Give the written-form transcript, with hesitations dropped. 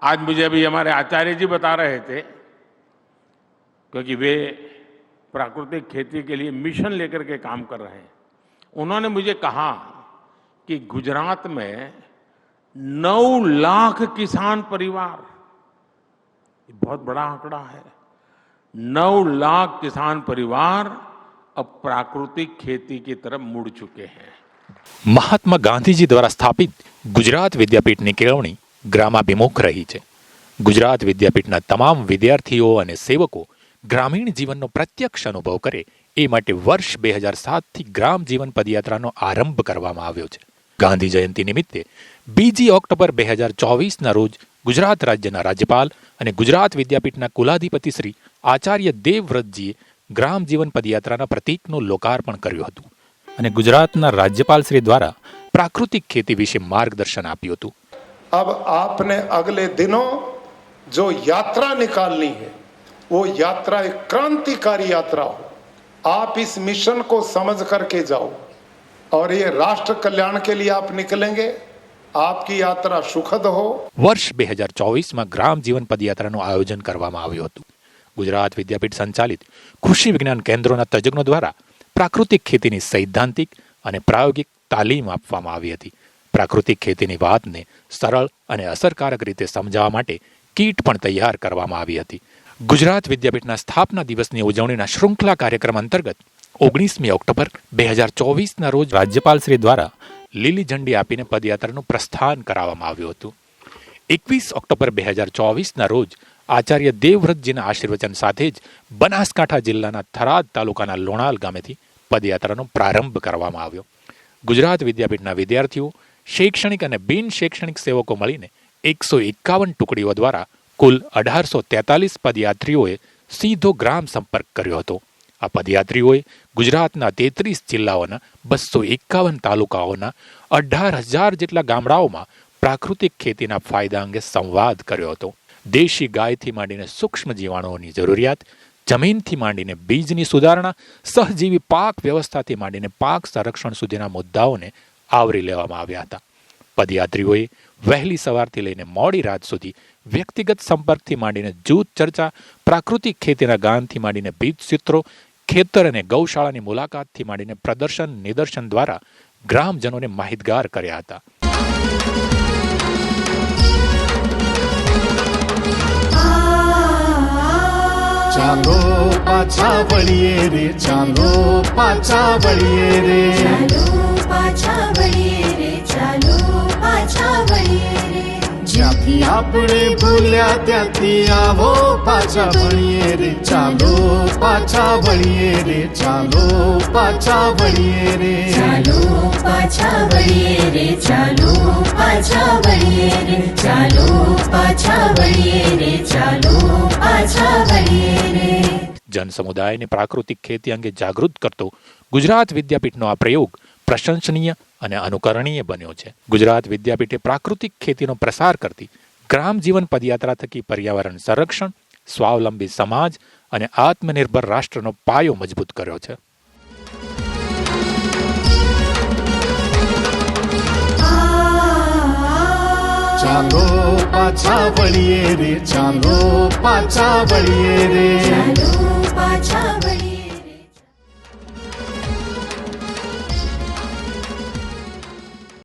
आज मुझे अभी हमारे आचार्य जी बता रहे थे, क्योंकि वे प्राकृतिक खेती के लिए मिशन लेकर के काम कर रहे हैं। उन्होंने मुझे कहा कि गुजरात में 9 लाख किसान परिवार, ये बहुत बड़ा आंकड़ा है, 9 लाख किसान परिवार अब प्राकृतिक खेती की तरफ मुड़ चुके हैं। મહાત્મા ગાંધીજી દ્વારા સ્થાપિત ગુજરાત વિદ્યાપીઠની કેળવણી ગ્રામાભિમુખ રહી છે. ગુજરાત વિદ્યાપીઠના તમામ વિદ્યાર્થીઓ અને સેવકો ગ્રામીણ જીવનનો પ્રત્યક્ષ અનુભવ કરે એ માટે વર્ષ 2007થી ગ્રામ જીવન પદયાત્રાનો આરંભ કરવામાં આવ્યો છે. ગાંધી જયંતિ નિમિત્તે 2 ઓક્ટોબર 2024ના રોજ ગુજરાત રાજ્યના રાજ્યપાલ અને ગુજરાત વિદ્યાપીઠના કુલાધિપતિ શ્રી આચાર્ય દેવવ્રતજીએ ગ્રામ જીવન પદયાત્રાના પ્રતીકનું લોકાર્પણ કર્યું હતું અને ગુજરાતના રાજ્યપાલ શ્રી દ્વારા પ્રાકૃતિક ખેતી વિશે માર્ગદર્શન આપ્યું હતું. अब आपने अगले दिनों जो यात्रा निकालनी है वो यात्रा एक क्रांतिकारी यात्रा हो. आप इस मिशन को समझ करके जाओ और ये राष्ट्र कल्याण के लिए आप निकलेंगे. आपकी यात्रा सुखद हो. વર્ષ 2024માં ગ્રામ જીવન પદયાત્રાનું આયોજન કરવામાં આવ્યું હતું. ગુજરાત વિદ્યાપીઠ સંચાલિત કૃષિ વિજ્ઞાન કેન્દ્રોના તજજ્ઞો દ્વારા પ્રાકૃતિક ખેતીની સૈદ્ધાંતિક અને પ્રાયોગિક તાલીમ આપવામાં આવી હતી. પ્રાકૃતિક ખેતીની વાતને સરળ અને અસરકારક રીતે સમજાવવા માટે કીટ પણ તૈયાર કરવામાં આવી હતી. ગુજરાત વિદ્યાપીઠના સ્થાપના દિવસની ઉજવણીના શૃંખલા કાર્યક્રમ અંતર્ગત 19મી ઓક્ટોબર 2024ના રોજ રાજ્યપાલ શ્રી દ્વારા લીલી ઝંડી આપીને પદયાત્રાનું પ્રસ્થાન કરાવવામાં આવ્યું હતું. 21 ઓક્ટોબર 2024ના રોજ આચાર્ય દેવવ્રતજીના આશીર્વચન સાથે જ બનાસકાંઠા જિલ્લાના થરાદ તાલુકાના લોણાલ ગામેથી પદયાત્રાનો પ્રારંભ કરવામાં આવ્યો. ગુજરાત વિદ્યાપીઠના વિદ્યાર્થીઓ, શૈક્ષણિક અને બિન શૈક્ષણિક સેવકો મળીને 151 ટુકડીઓ દ્વારા કુલ 1843 પદયાત્રીઓએ સીધો ગ્રામ સંપર્ક કર્યો હતો. આ પદયાત્રીઓએ ગુજરાતના 33 જિલ્લાઓના 251 તાલુકાઓના 18,000 જેટલા ગામડાઓમાં પ્રાકૃતિક ખેતીના ફાયદા અંગે સંવાદ કર્યો હતો. દેશી ગાયથી માંડીને સૂક્ષ્મ જીવાણુઓની જરૂરિયાત, જમીનથી માંડીને બીજની સુધારણા, સહજીવી પાક વ્યવસ્થાથી માંડીને પાક સંરક્ષણ સુધીના મુદ્દાઓને આવરી લેવામાં આવ્યા હતા. પદયાત્રીઓએ વહેલી સવારથી લઈને મોડી રાત સુધી વ્યક્તિગત સંપર્કથી માંડીને જૂથ ચર્ચા, પ્રાકૃતિક ખેતીના ગાનથી માંડીને બીજસૂત્રો, ખેતર અને ગૌશાળાની મુલાકાતથી માંડીને પ્રદર્શન નિદર્શન દ્વારા ગ્રામજનોને માહિતગાર કર્યા હતા. ચાલો પાછા વળીએ રે, ચાલો પાછા વળીએ રે, ચાલો પાછા વળીએ રે, ચાલો પાછા વળીએ રે. જ્યાંથી આપણે ભૂલ્યા ત્યાંથી આવો પાછા વળીએ રે, ચાલો પાછા વળીએ રે, ચાલો પાછા વળીએ રે, ચાલો પાછા વળીએ રે, ચાલો પાછા વળીએ રે, ચાલો પાછા વળીએ રે, ચાલો પાછા વળીએ રે. જન સમુદાયને પ્રાકૃતિક ખેતી અંગે જાગૃત કરતો ગુજરાત વિદ્યાપીઠનો આ પ્રયોગ પ્રશંસનીય અને અનુકરણીય બન્યો છે. ગુજરાત વિદ્યાપીઠે પ્રાકૃતિક ખેતીનો પ્રસાર કરતી ગ્રામ જીવન પદયાત્રા થકી પર્યાવરણ સંરક્ષણ, સ્વાવલંબી સમાજ અને આત્મનિર્ભર રાષ્ટ્રનો પાયો મજબૂત કર્યો છે. ચાલો પાછા વળીએ રે, ચાલો પાછા વળીએ રે, ચાલો પાછા વળીએ.